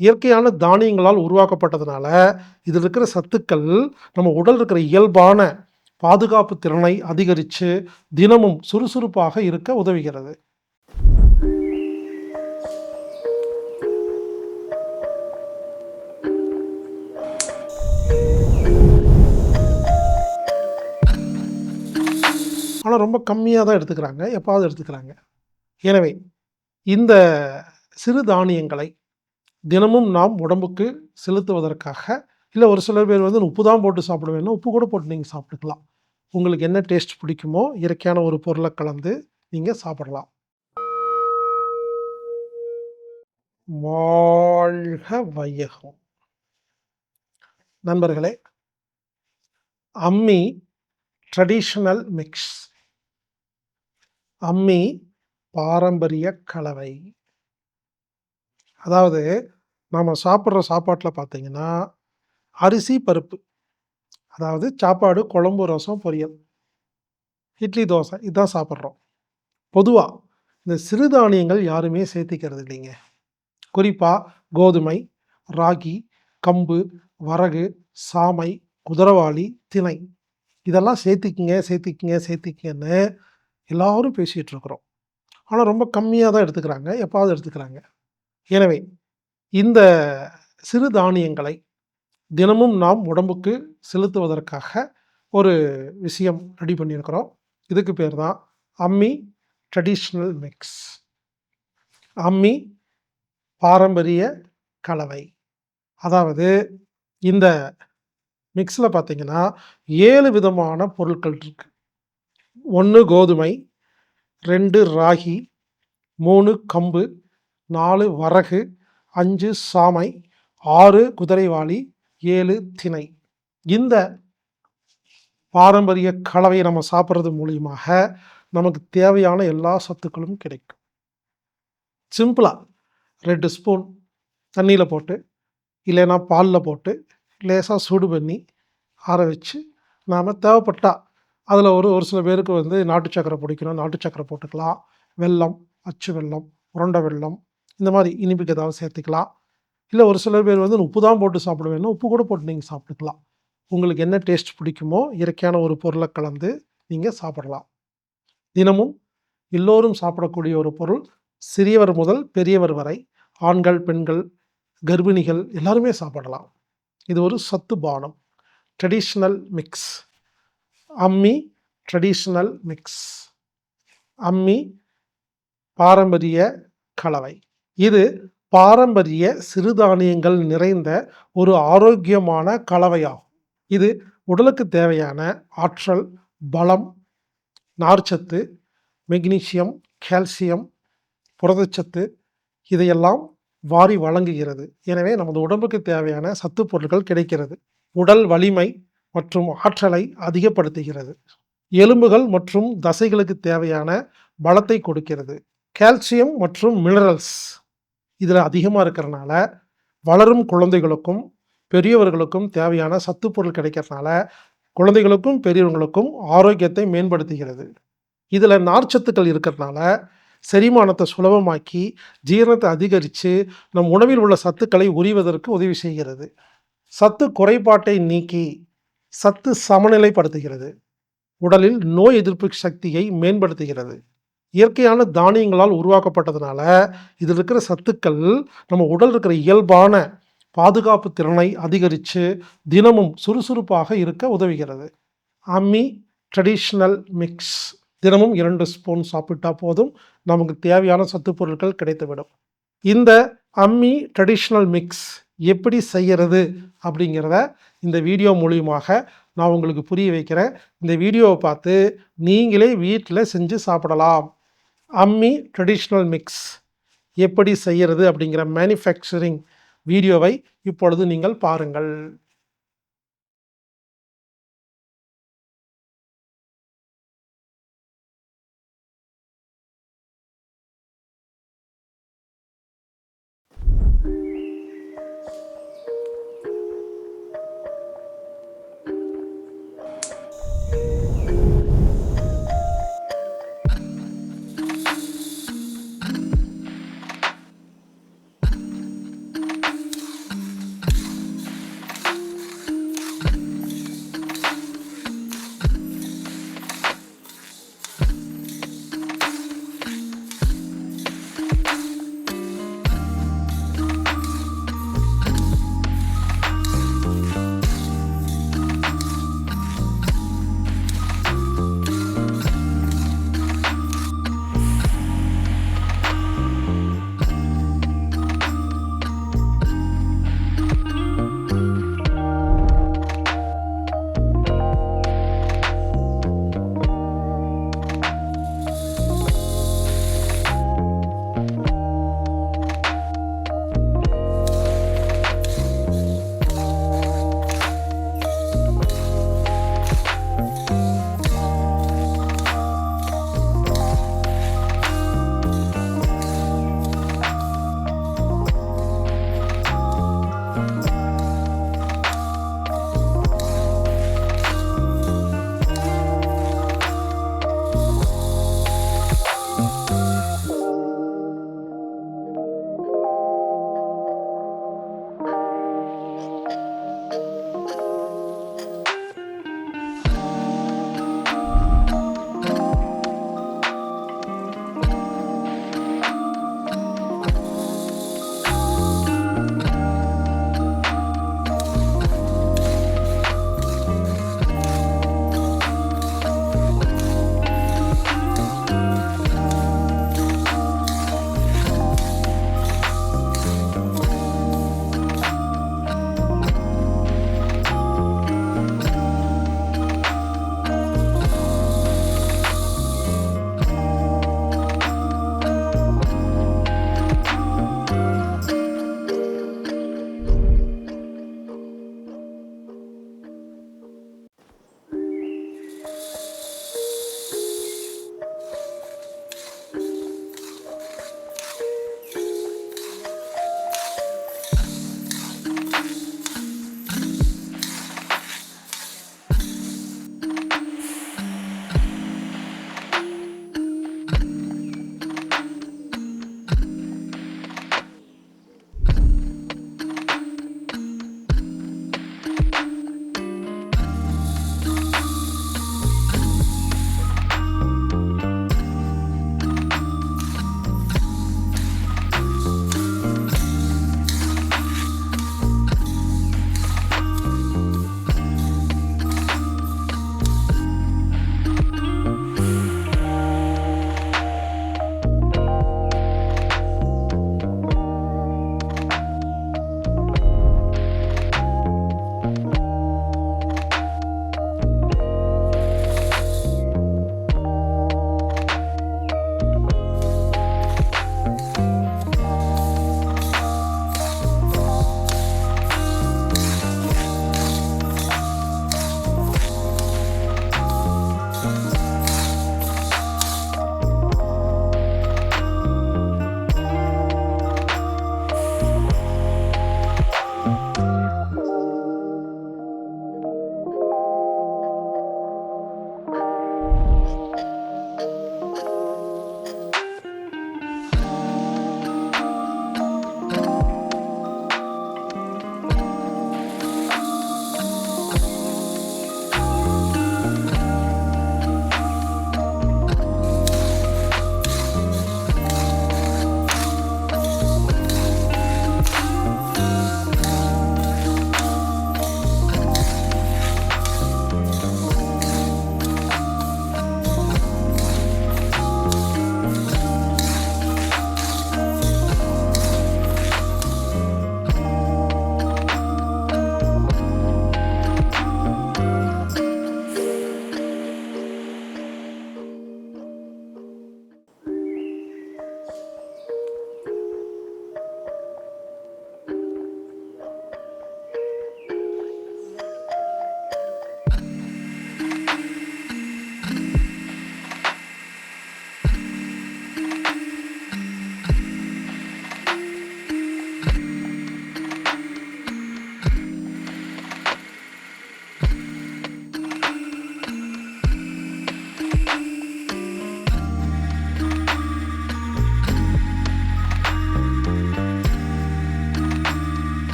இயற்கையான தானியங்களால் உருவாக்கப்பட்டதுனால இதில் இருக்கிற சத்துக்கள் நம்ம உடல் இருக்கிற இயல்பான பாதுகாப்பு திறனை அதிகரித்து தினமும் சுறுசுறுப்பாக இருக்க உதவுகிறது. ஆனால் ரொம்ப கம்மியாக தான் எடுத்துக்கிறாங்க, எப்பாவது எடுத்துக்கிறாங்க. எனவே இந்த சிறு தானியங்களை தினமும் நாம் உடம்புக்கு செலுத்துவதற்காக, இல்லை ஒரு சில பேர் வந்து உப்பு தான் போட்டு சாப்பிட வேணும், உப்பு கூட போட்டு நீங்கள் சாப்பிட்டுக்கலாம். உங்களுக்கு என்ன டேஸ்ட் பிடிக்குமோ இயற்கையான ஒரு பொருளை கலந்து நீங்கள் சாப்பிடலாம். வாழ்க வையகம். நண்பர்களே, அம்மி ட்ரெடிஷனல் மிக்ஸ், அம்மி பாரம்பரிய கலவை. அதாவது நாம் சாப்பிட்ற சாப்பாட்டில் பார்த்தீங்கன்னா அரிசி பருப்பு, அதாவது சாப்பாடு, குழம்பு, ரசம், பொரியல், இட்லி, தோசை இதுதான் சாப்பிட்றோம். பொதுவாக இந்த சிறுதானியங்கள் யாருமே சேர்த்திக்கிறது இல்லைங்க. குறிப்பாக கோதுமை, ராகி, கம்பு, வரகு, சாமை, குதிரவாளி, திணை இதெல்லாம் சேர்த்திக்கிங்கன்னு எல்லாரும் பேசிகிட்டு இருக்கிறோம். ஆனால் ரொம்ப கம்மியாக தான் எடுத்துக்கிறாங்க, எப்பாவது எடுத்துக்கிறாங்க. எனவே இந்த சிறு தானியங்களை தினமும் நாம் உடம்புக்கு செலுத்துவதற்காக ஒரு விஷயம் ரெடி பண்ணியிருக்கிறோம். இதுக்கு பேர் தான் அம்மி ட்ரெடிஷ்னல் மிக்ஸ், அம்மி பாரம்பரிய கலவை. அதாவது இந்த மிக்ஸில் பார்த்தீங்கன்னா 7 விதமான பொருட்கள் இருக்குது. 1 கோதுமை, 2 ராகி, 3 கம்பு, 4 வரகு, 5 சாமை, 6 குதிரைவாளி, 7 திணை. இந்த பாரம்பரிய கலவையை நம்ம சாப்பிட்றது மூலியமாக நமக்கு தேவையான எல்லா சத்துக்களும் கிடைக்கும். சிம்பிளாக 2 ஸ்பூன் தண்ணியில் போட்டு, இல்லைன்னா பாலில் போட்டு லேசாக சூடு பண்ணி ஆற வச்சு நாம் தேவைப்பட்டால் அதில் ஒரு சில பேருக்கு வந்து நாட்டு சக்கரை பிடிக்கணும், நாட்டு சக்கரை போட்டுக்கலாம். வெல்லம், அச்சு வெல்லம், உருண்டை வெல்லம், இந்த மாதிரி இனிப்புக்கு ஏதாவது சேர்த்துக்கலாம். இல்லை ஒரு சில பேர் வந்து உப்பு தான் போட்டு சாப்பிட வேணும், உப்பு கூட போட்டு நீங்கள் சாப்பிட்டுக்கலாம். உங்களுக்கு என்ன டேஸ்ட் பிடிக்குமோ இயற்கையான ஒரு பொருளை கலந்து நீங்கள் சாப்பிடலாம். தினமும் எல்லோரும் சாப்பிடக்கூடிய ஒரு பொருள், சிறியவர் முதல் பெரியவர் வரை, ஆண்கள், பெண்கள், கர்ப்பிணிகள் எல்லாருமே சாப்பிடலாம். இது ஒரு சத்து பானம். ட்ரெடிஷ்னல் மிக்ஸ், அம்மி ட்ரெடிஷ்னல் மிக்ஸ், அம்மி பாரம்பரிய கலவை. இது பாரம்பரிய சிறுதானியங்கள் நிறைந்த ஒரு ஆரோக்கியமான கலவையாகும். இது உடலுக்கு தேவையான ஆற்றல், பலம், நார்ச்சத்து, மெக்னீசியம், கால்சியம், புரதச்சத்து இதையெல்லாம் வாரி வழங்குகிறது. எனவே நமது உடம்புக்கு தேவையான சத்து பொருட்கள் கிடைக்கிறது. உடல் வலிமை மற்றும் ஆற்றலை அதிகப்படுத்துகிறது. எலும்புகள் மற்றும் தசைகளுக்கு தேவையான பலத்தை கொடுக்கிறது. கால்சியம் மற்றும் மினரல்ஸ் இதில் அதிகமாக இருக்கிறனால வளரும் குழந்தைகளுக்கும் பெரியவர்களுக்கும் தேவையான சத்து பொருள் கிடைக்கிறதுனால குழந்தைகளுக்கும் பெரியவர்களுக்கும் ஆரோக்கியத்தை மேம்படுத்துகிறது. இதில் நார்ச்சத்துக்கள் இருக்கிறதுனால செரிமானத்தை சுலபமாக்கி ஜீரணத்தை அதிகரித்து நம் உணவில் உள்ள சத்துக்களை உரிவதற்கு உதவி செய்கிறது. சத்து குறைபாட்டை நீக்கி சத்து சமநிலைப்படுத்துகிறது. உடலில் நோய் எதிர்ப்பு சக்தியை மேம்படுத்துகிறது. இயற்கையான தானியங்களால் உருவாக்கப்பட்டதுனால இதில் இருக்கிற சத்துக்கள் நம்ம உடல் இருக்கிற இயல்பான பாதுகாப்பு திறனை அதிகரித்து தினமும் சுறுசுறுப்பாக இருக்க உதவுகிறது. அம்மி ட்ரெடிஷ்னல் மிக்ஸ் தினமும் 2 ஸ்பூன் சாப்பிட்டா போதும், நமக்கு தேவையான சத்து பொருட்கள் கிடைத்துவிடும். இந்த அம்மி ட்ரெடிஷ்னல் மிக்ஸ் எப்படி செய்கிறது அப்படிங்கிறத இந்த வீடியோ மூலியமாக நான் உங்களுக்கு புரிய வைக்கிறேன். இந்த வீடியோவை பார்த்து நீங்களே வீட்டில் செஞ்சு சாப்பிடலாம். அம்மி ட்ரெடிஷ்னல் மிக்ஸ் எப்படி செய்கிறது அப்படிங்கிற மேனுஃபேக்சரிங் வீடியோவை இப்பொழுது நீங்கள் பாருங்கள்.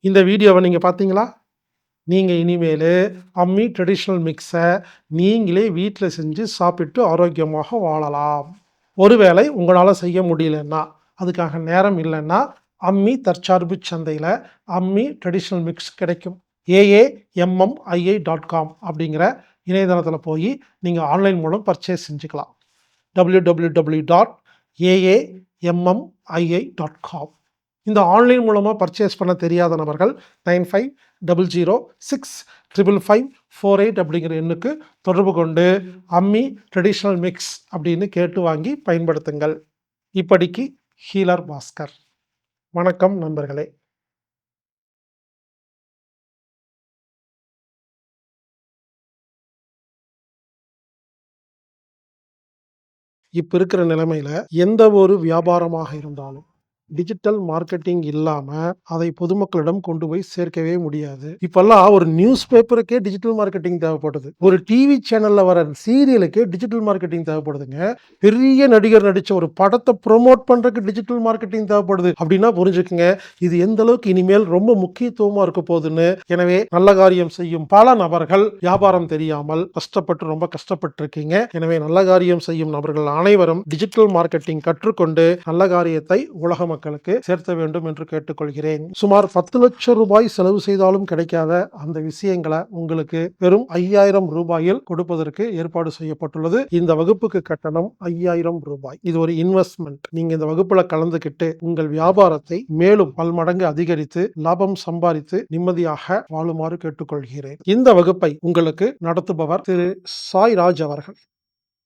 இந்த வீடியோவை நீங்க பார்த்தீங்களா? நீங்க இனிமேலு அம்மி ட்ரெடிஷ்னல் மிக்ஸை நீங்களே வீட்ல செஞ்சு சாப்பிட்டு ஆரோக்கியமாக வாழலாம். ஒருவேளை உங்களால செய்ய முடியலன்னா, அதுக்காக நேரம் இல்லன்னா, அம்மி தற்சார்பு சந்தையில அம்மி ட்ரெடிஷ்னல் மிக்ஸ் கிடைக்கும். AAMMII.com அப்படிங்கிற இணையதளத்தில போய் நீங்க ஆன்லைன் மூலம் பர்ச்சேஸ் செஞ்சுக்கலாம். www.aammi.com. இந்த ஆன்லைன் மூலமா பர்ச்சேஸ் பண்ண தெரியாத நபர்கள் 9500655548 அப்படிங்கிற எண்ணுக்கு தொடர்பு கொண்டு அம்மி ட்ரெடிஷ்னல் மிக்ஸ் அப்படின்னு கேட்டு வாங்கி பயன்படுத்துங்கள். இப்படிக்கு ஹீலர் பாஸ்கர். வணக்கம் நண்பர்களே. இப்ப இருக்கிற நிலைமையில எந்த ஒரு வியாபாரமாக இருந்தாலும் டிஜிட்டல் மார்க்கெட்டிங் இல்லாம அதை பொதுமக்களிடம் கொண்டு போய் சேர்க்கவே முடியாது. இப்பெல்லாம் ஒரு நியூஸ் பேப்பருக்கே டிஜிட்டல் மார்க்கெட்டிங் தேவைப்படுது. ஒரு டிவி சேனல்ல வர சீரியலுக்கே டிஜிட்டல் மார்க்கெட்டிங் தேவைப்படுதுங்க. பெரிய நடிகர் நடிச்ச ஒரு படத்தை ப்ரோமோட் பண்றதுக்கு டிஜிட்டல் மார்க்கெட்டிங் தேவைப்படுது அப்படின்னா புரிஞ்சுக்குங்க இது எந்த அளவுக்கு இனிமேல் ரொம்ப முக்கியத்துவமா இருக்க போகுதுன்னு. எனவே நல்ல காரியம் செய்யும் பல நபர்கள் வியாபாரம் தெரியாமல் ரொம்ப கஷ்டப்பட்டு இருக்கீங்க. எனவே நல்ல காரியம் செய்யும் நபர்கள் அனைவரும் டிஜிட்டல் மார்க்கெட்டிங் கற்றுக்கொண்டு நல்ல காரியத்தை உலக மக்களுக்கு சேர்த்த வேண்டும் என்று கேட்டுக்கொள்கிறேன். சுமார் 10 லட்சம் ரூபாய் செலவு செய்தாலும் கிடைக்காத அந்த விஷயங்களை உங்களுக்கு வெறும் 5000 ரூபாயில் கொடுப்பதற்கு ஏற்பாடு செய்யப்பட்டுள்ளது. இந்த வகுப்புக்கு கட்டணம் 5000 ரூபாய். இது ஒரு இன்வெஸ்ட்மெண்ட். நீங்க இந்த வகுப்புல கலந்துகிட்டு உங்கள் வியாபாரத்தை மேலும் பல்மடங்கு அதிகரித்து லாபம் சம்பாதித்து நிம்மதியாக வாழுமாறு கேட்டுக்கொள்கிறேன். இந்த வகுப்பை உங்களுக்கு நடத்துபவர் திரு சாய்ராஜ் அவர்கள்.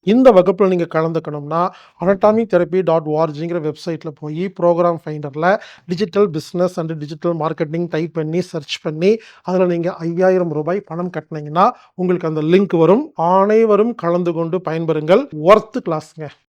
இந்த வகுப்பில் நீங்கள் கலந்துக்கணும்னா anatomytherapy.orgங்கிற வெப்சைட்டில் போய் ப்ரோக்ராம் ஃபைண்டரில் digital business and digital marketing type பண்ணி சர்ச் பண்ணி அதில் நீங்கள் 5000 ரூபாய் பணம் கட்டினீங்கன்னா உங்களுக்கு அந்த லிங்க் வரும். அனைவரும் கலந்து கொண்டு பயன்பெறுங்கள். ஒர்த் கிளாஸ்ங்க.